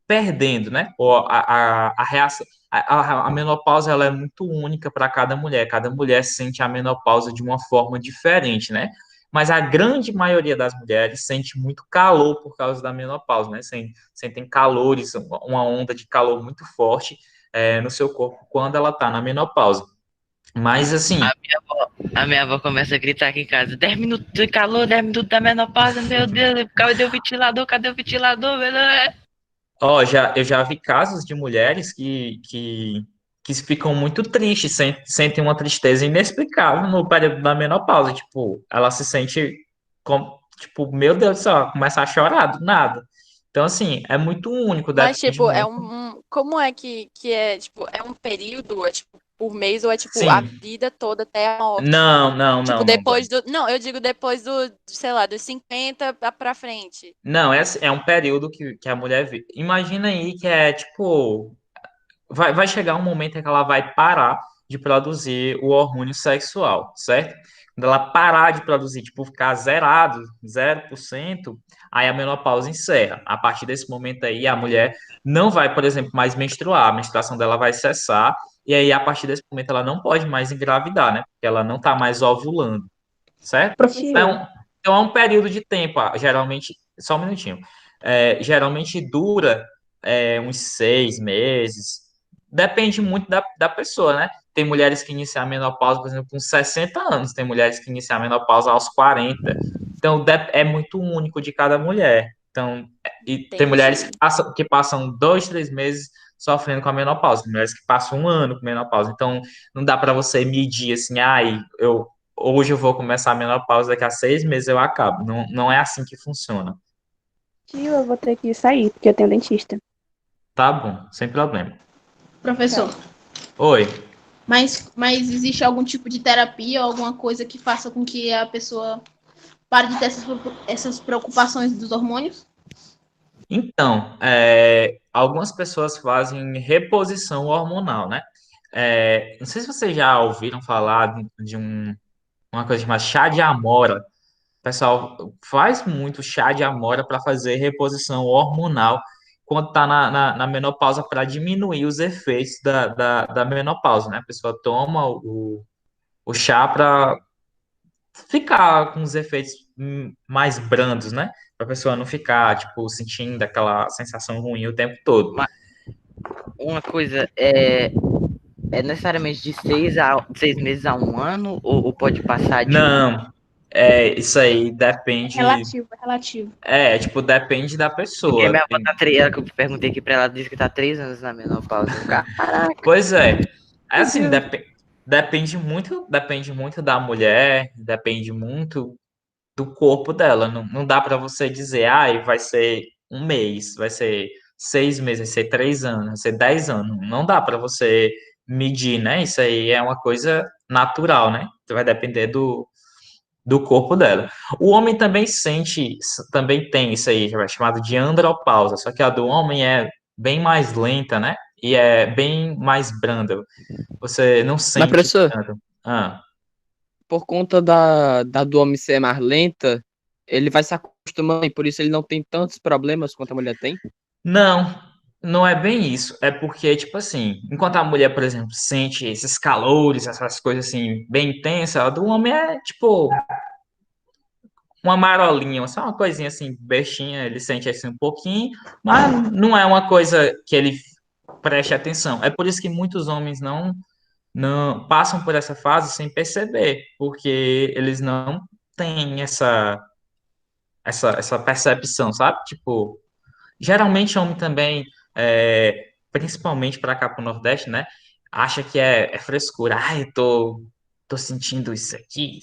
perdendo, né? Ou a reação. A menopausa ela é muito única para cada mulher. Cada mulher sente a menopausa de uma forma diferente, né? mas a grande maioria das mulheres sente muito calor por causa da menopausa, né? Sentem calores, uma onda de calor muito forte no seu corpo quando ela está na menopausa. Mas assim, A minha avó começa a gritar aqui em casa: 10 minutos de calor, 10 minutos da menopausa, meu Deus, cadê o ventilador? Cadê o ventilador? Meu Deus? ó, eu já vi casos de mulheres que ficam muito tristes, sentem uma tristeza inexplicável no período da menopausa. Tipo, ela se sente como, tipo, meu Deus do céu, começa a chorar do nada. Então, assim, é muito único, Mas, depende tipo, muito. como é que é, tipo, é um período, é tipo, por mês, ou é tipo a Sim, vida toda até a morte? não, não, Tipo, não, não. depois do. Não, eu digo depois sei lá, dos 50 pra frente. Não, é um período que a mulher vive. Imagina aí que é tipo. Vai chegar um momento em que ela vai parar de produzir o hormônio sexual, certo? Quando ela parar de produzir, tipo, ficar zerado, 0%, aí a menopausa encerra. A partir desse momento aí, a mulher não vai, por exemplo, mais menstruar, a menstruação dela vai cessar, e aí, a partir desse momento, ela não pode mais engravidar, né? Porque ela não está mais ovulando, certo? Tio, Então é um período de tempo, geralmente, só um minutinho, geralmente dura uns 6 meses, depende muito da pessoa, né? Tem mulheres que iniciam a menopausa, por exemplo, com 60 anos, tem mulheres que iniciam a menopausa aos 40. Então é muito único de cada mulher. Então, e tem mulheres Entendi. que passam 2, 3 meses sofrendo com a menopausa, tem mulheres que passam um ano com menopausa. Então, não dá para você medir assim, hoje eu vou começar a menopausa, daqui a 6 meses eu acabo. Não, não é assim que funciona. eu vou ter que sair, porque eu tenho dentista. Tá bom, sem problema. Professor, Oi. mas existe algum tipo de terapia ou alguma coisa que faça com que a pessoa pare de ter essas preocupações dos hormônios? Então, algumas pessoas fazem reposição hormonal, né? Não sei se vocês já ouviram falar de uma coisa chamada chá de amora. O pessoal faz muito chá de amora para fazer reposição hormonal quando está na menopausa para diminuir os efeitos da menopausa, né? A pessoa toma o chá para ficar com os efeitos mais brandos, né? Para a pessoa não ficar, tipo, sentindo aquela sensação ruim o tempo todo. Mas uma coisa, é necessariamente de 6 meses a um ano, ou pode passar de um? Não, isso aí depende. Relativo, é relativo. Tipo, depende da Porque pessoa. minha avó tá que eu perguntei aqui pra ela, disse que tá 3 anos na menopausa. Caraca. Pois é. É Meu assim, Deus. depende muito da mulher, depende muito do corpo dela. Não, não dá para você dizer, vai ser um mês, vai ser 6 meses, vai ser 3 anos, vai ser 10 anos. Não dá para você medir, né? Isso aí é uma coisa natural, né? Vai depender do corpo dela. O homem também também tem isso aí, chamado de andropausa, só que a do homem é bem mais lenta, né? E é bem mais branda. Você não Mas, sente professor, tanto. Ah. por conta da do homem ser mais lenta, ele vai se acostumando e por isso ele não tem tantos problemas quanto a mulher tem? Não, não é bem isso. É porque, tipo assim, enquanto a mulher, por exemplo, sente esses calores, essas coisas assim, bem intensas, a do homem é tipo uma marolinha, só uma coisinha assim, bestinha, ele sente assim um pouquinho, mas não é uma coisa que ele preste atenção. É por isso que muitos homens não passam por essa fase sem perceber, porque eles não têm essa percepção, sabe? Tipo, geralmente homem também, principalmente para cá pro Nordeste, né? Acha que é frescura. Eu tô sentindo isso aqui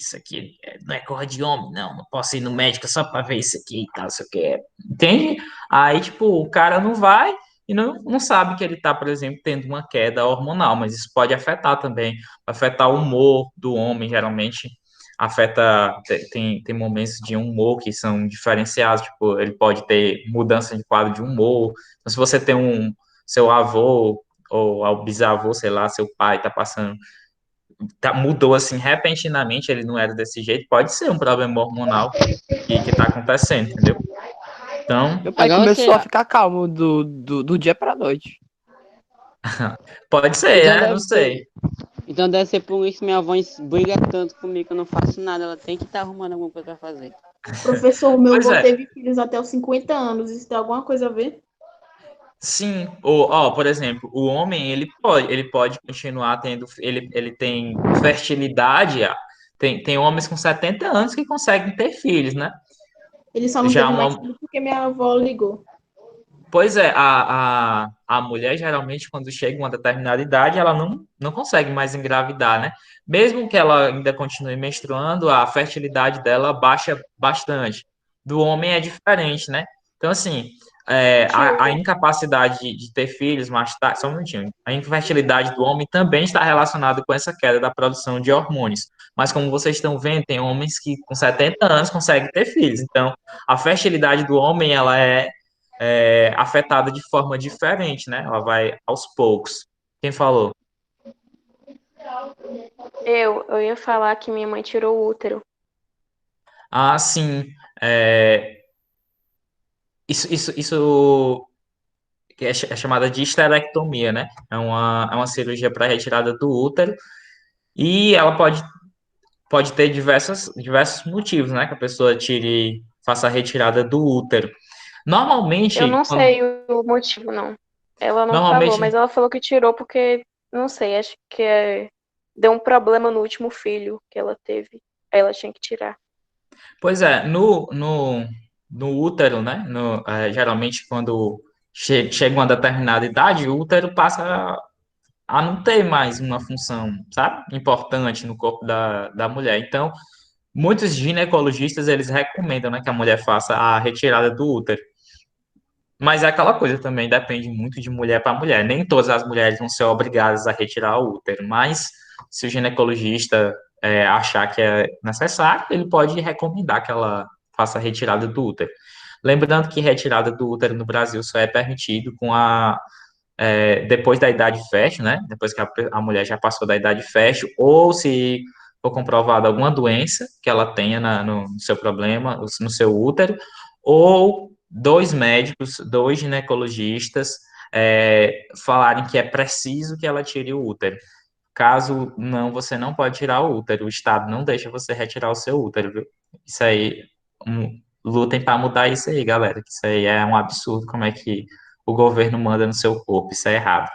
não é coisa de homem, não posso ir no médico só para ver isso aqui e tal, isso aqui entende? Aí, tipo, o cara não vai e não sabe que ele tá, por exemplo, tendo uma queda hormonal, mas isso pode afetar também, afetar o humor do homem, geralmente afeta, tem momentos de humor que são diferenciados, tipo, ele pode ter mudança de quadro de humor. Então, se você tem seu avô ou ao bisavô, sei lá, seu pai tá passando, mudou assim repentinamente, ele não era desse jeito, pode ser um problema hormonal que tá acontecendo, entendeu? Então, Meu pai Agora começou a que. ficar calmo do dia pra noite. pode E ser, já né? Não deve ter. sei. Então deve ser por isso que minha avó briga tanto comigo que eu não faço nada. Ela tem que estar arrumando alguma coisa pra fazer. Professor, o meu Pois avô é, teve filhos até os 50 anos. Isso tem alguma coisa a ver? sim. Ó, por exemplo, o homem ele pode continuar tendo, ele tem fertilidade. Tem homens com 70 anos que conseguem ter filhos, né? Ele só não Já teve mais uma, filho porque minha avó ligou. Pois é, a mulher geralmente quando chega a uma determinada idade, ela não consegue mais engravidar, né? Mesmo que ela ainda continue menstruando, a fertilidade dela baixa bastante. Do homem é diferente, né? Então, assim, a Tio, incapacidade de ter filhos mais tarde, só um minutinho, a infertilidade do homem também está relacionada com essa queda da produção de hormônios. Mas como vocês estão vendo, tem homens que com 70 anos conseguem ter filhos. Então, a fertilidade do homem, ela é afetada de forma diferente, né? Ela vai aos poucos. Quem falou? eu ia falar que minha mãe tirou o útero. Ah, sim. é, isso que é chamada de esterectomia, né? É uma cirurgia para retirada do útero e ela pode ter diversos motivos, né? Que a pessoa faça a retirada do útero. Eu Normalmente, não sei o motivo, não. Ela não falou, normalmente, mas ela falou que tirou porque, não sei, acho que deu um problema no último filho que ela teve. Aí ela tinha que tirar. pois é, no útero, né? Geralmente, quando chega uma determinada idade, o útero passa a não ter mais uma função, sabe? Importante no corpo da mulher. Então, muitos ginecologistas, eles recomendam, né, que a mulher faça a retirada do útero. Mas é aquela coisa também, depende muito de mulher para mulher. Nem todas as mulheres vão ser obrigadas a retirar o útero, mas se o ginecologista achar que é necessário, ele pode recomendar que ela faça a retirada do útero. Lembrando que retirada do útero no Brasil só é permitido depois da idade fértil, né? Depois que a mulher já passou da idade fértil, ou se for comprovada alguma doença que ela tenha no seu problema, no seu útero, ou dois médicos, dois ginecologistas falarem que é preciso que ela tire o útero. Caso não, você não pode tirar o útero. O Estado não deixa você retirar o seu útero, viu? Isso aí, lutem para mudar isso aí, galera. Que isso aí é um absurdo. Como é que o governo manda no seu corpo? Isso é errado.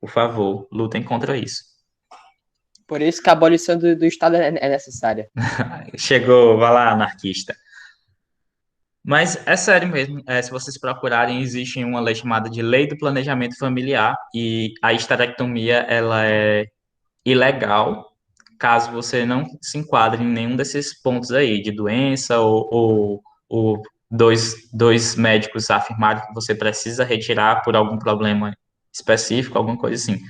Por favor, lutem contra isso. Por isso que a abolição do Estado é necessária. Chegou, vai lá, anarquista. Mas é sério mesmo, se vocês procurarem, existe uma lei chamada de Lei do Planejamento Familiar e a esterectomia, ela é ilegal caso você não se enquadre em nenhum desses pontos aí, de doença ou dois médicos afirmarem que você precisa retirar por algum problema específico, alguma coisa assim.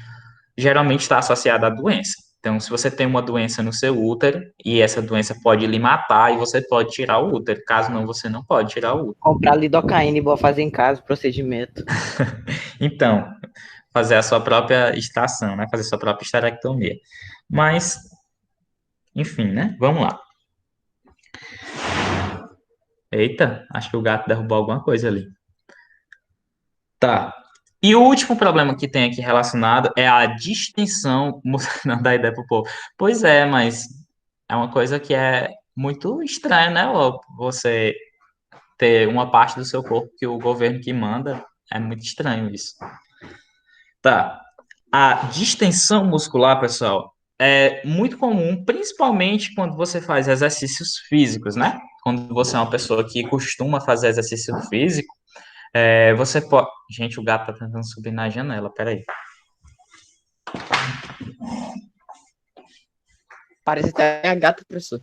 Geralmente está associada à doença. Então, se você tem uma doença no seu útero e essa doença pode lhe matar e você pode tirar o útero, caso não, você não pode tirar o útero. Comprar lidocaína e vou fazer em casa o procedimento. Então, fazer a sua própria estação, né? Fazer a sua própria esterectomia. Mas, enfim, né? Vamos lá. Eita, acho que o gato derrubou alguma coisa ali. Tá. E o último problema que tem aqui relacionado é a distensão. Não dá ideia pro povo. Pois é, mas é uma coisa que é muito estranha, né? Você ter uma parte do seu corpo que o governo que manda. É muito estranho isso. Tá. A distensão muscular, pessoal, é muito comum, principalmente quando você faz exercícios físicos, né? Quando você é uma pessoa que costuma fazer exercício físico, você pode. Gente, o gato tá tentando subir na janela, peraí. Parece até a gata, professor.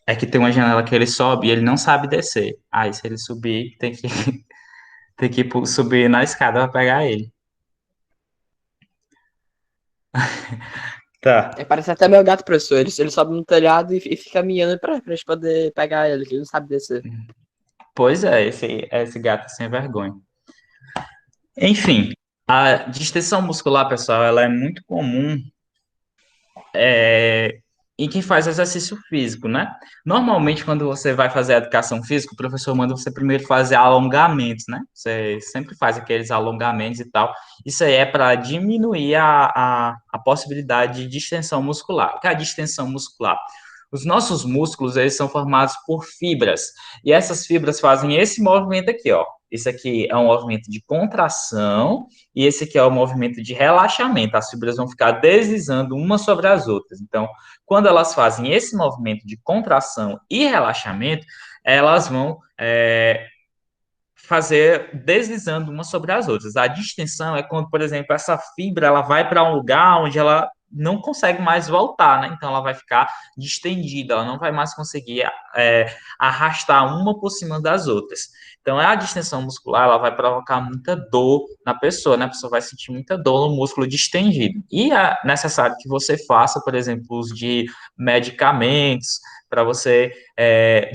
É que tem uma janela que ele sobe e ele não sabe descer. Aí, se ele subir, tem que, tem que subir na escada para pegar ele. Tá. Parece até meu gato, professor. Ele sobe no telhado e fica miando pra gente poder pegar ele, que ele não sabe descer. Pois é, esse gato sem vergonha. Enfim, A distensão muscular, pessoal, ela é muito comum em quem faz exercício físico, né? Normalmente, quando você vai fazer educação física, o professor manda você primeiro fazer alongamentos, né? Você sempre faz aqueles alongamentos e tal. Isso aí é para diminuir a possibilidade de distensão muscular. O que é a distensão muscular? Os nossos músculos, eles são formados por fibras. E essas fibras fazem esse movimento aqui, ó. Esse aqui é um movimento de contração e esse aqui é o movimento de relaxamento. As fibras vão ficar deslizando umas sobre as outras. Então, quando elas fazem esse movimento de contração e relaxamento, elas vão fazer deslizando umas sobre as outras. A distensão é quando, por exemplo, essa fibra ela vai para um lugar onde ela não consegue mais voltar, né? Então ela vai ficar distendida, ela não vai mais conseguir arrastar uma por cima das outras. Então a distensão muscular ela vai provocar muita dor na pessoa, né? A pessoa vai sentir muita dor no músculo distendido. E é necessário que você faça, por exemplo, uso de medicamentos para você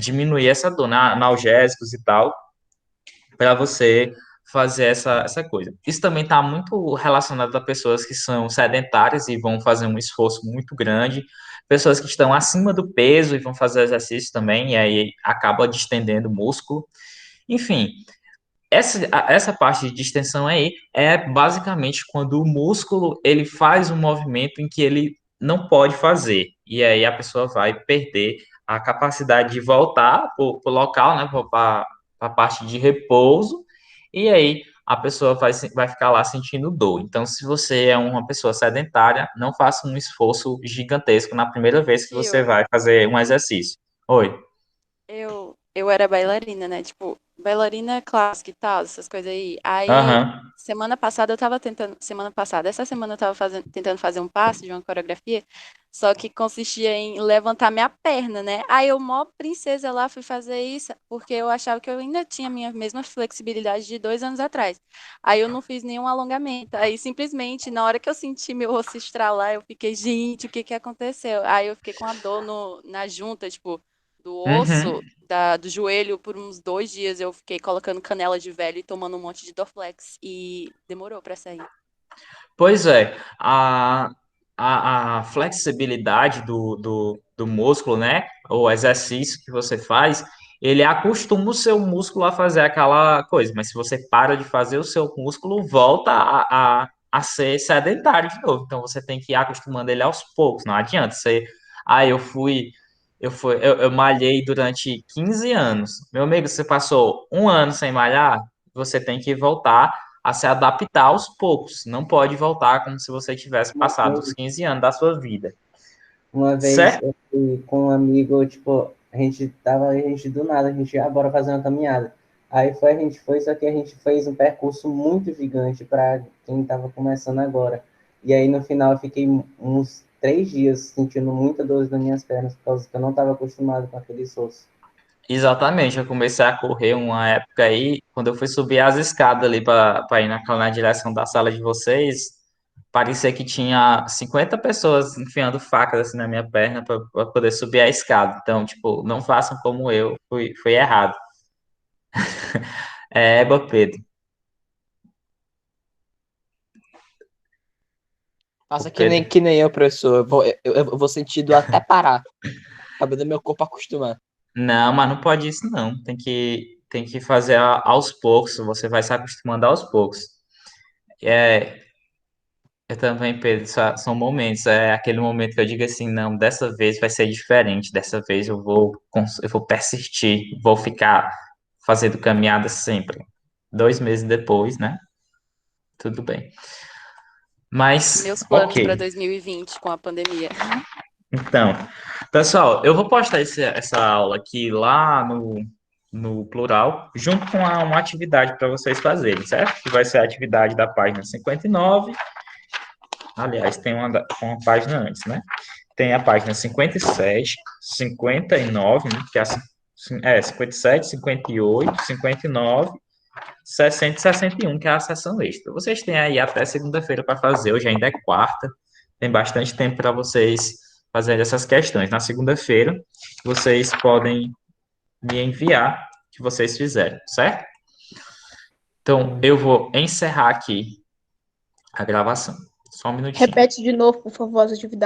diminuir essa dor, analgésicos e tal, para você fazer essa coisa. Isso também está muito relacionado a pessoas que são sedentárias e vão fazer um esforço muito grande, pessoas que estão acima do peso e vão fazer exercício também, e aí acaba distendendo o músculo. Enfim, essa parte de distensão aí é basicamente quando o músculo ele faz um movimento em que ele não pode fazer, e aí a pessoa vai perder a capacidade de voltar para o local, né, para a parte de repouso, e aí a pessoa vai ficar lá sentindo dor. Então, se você é uma pessoa sedentária, não faça um esforço gigantesco na primeira vez que você Tio, vai fazer um exercício. Oi. eu era bailarina, né? Tipo, bailarina clássica e tal, essas coisas aí. Aí, Aham. semana passada eu tava tentando. Semana passada, essa semana eu tava tentando fazer um passe de uma coreografia, só que consistia em levantar minha perna, né? Aí eu, mó princesa lá, fui fazer isso, porque eu achava que eu ainda tinha a minha mesma flexibilidade de 2 anos atrás. Aí eu não fiz nenhum alongamento. Aí simplesmente, na hora que eu senti meu osso estralar, eu fiquei, gente, o que que aconteceu? Aí eu fiquei com a dor na junta, tipo, do osso Uhum. do joelho por uns 2 dias. Eu fiquei colocando canela de velho e tomando um monte de Dorflex. E demorou pra sair. Pois é, a flexibilidade do músculo, né? O exercício que você faz, ele acostuma o seu músculo a fazer aquela coisa, mas se você para de fazer, o seu músculo volta a ser sedentário de novo. Então você tem que ir acostumando ele aos poucos, não adianta você. Ah, eu malhei durante 15 anos. Meu amigo, você passou um ano sem malhar, você tem que voltar a se adaptar aos poucos. Não pode voltar como se você tivesse Uma passado os vez, 15 anos da sua vida. uma vez Certo? eu fui com um amigo, tipo, a gente do nada, a gente, bora fazer uma caminhada. Aí a gente foi, só que a gente fez um percurso muito gigante para quem estava começando agora. E aí no final eu fiquei uns 3 dias sentindo muita dor nas minhas pernas, por causa que eu não estava acostumado com aquele osso. Exatamente. Eu comecei a correr uma época aí, quando eu fui subir as escadas ali para ir na direção da sala de vocês, parecia que tinha 50 pessoas enfiando facas assim na minha perna para poder subir a escada. Então, tipo, não façam como eu, fui errado. É, égua, Pedro. O Faça Pedro. que nem eu, professor. Eu vou sentir dor até parar. Pra meu corpo acostumar. Não, mas não pode isso, não. Tem que fazer aos poucos, você vai se acostumando aos poucos. É, eu também, Pedro, são momentos, é aquele momento que eu digo assim, não, dessa vez vai ser diferente, dessa vez eu vou persistir, vou ficar fazendo caminhada sempre. 2 meses depois, né? Tudo bem. Mas, Meus planos pra ok. 2020 com a pandemia. Então, pessoal, eu vou postar essa aula aqui lá no plural, junto com uma atividade para vocês fazerem, certo? Que vai ser a atividade da página 59. Aliás, tem uma página antes, né? Tem a página 57, 59, né? Que é 57, 58, 59, 60 e 61, que é a sessão extra. Vocês têm aí até segunda-feira para fazer, hoje ainda é quarta, tem bastante tempo para vocês fazerem essas questões. Na segunda-feira, vocês podem me enviar o que vocês fizeram, certo? Então, eu vou encerrar aqui a gravação. Só um minutinho. Repete de novo, por favor, as atividades.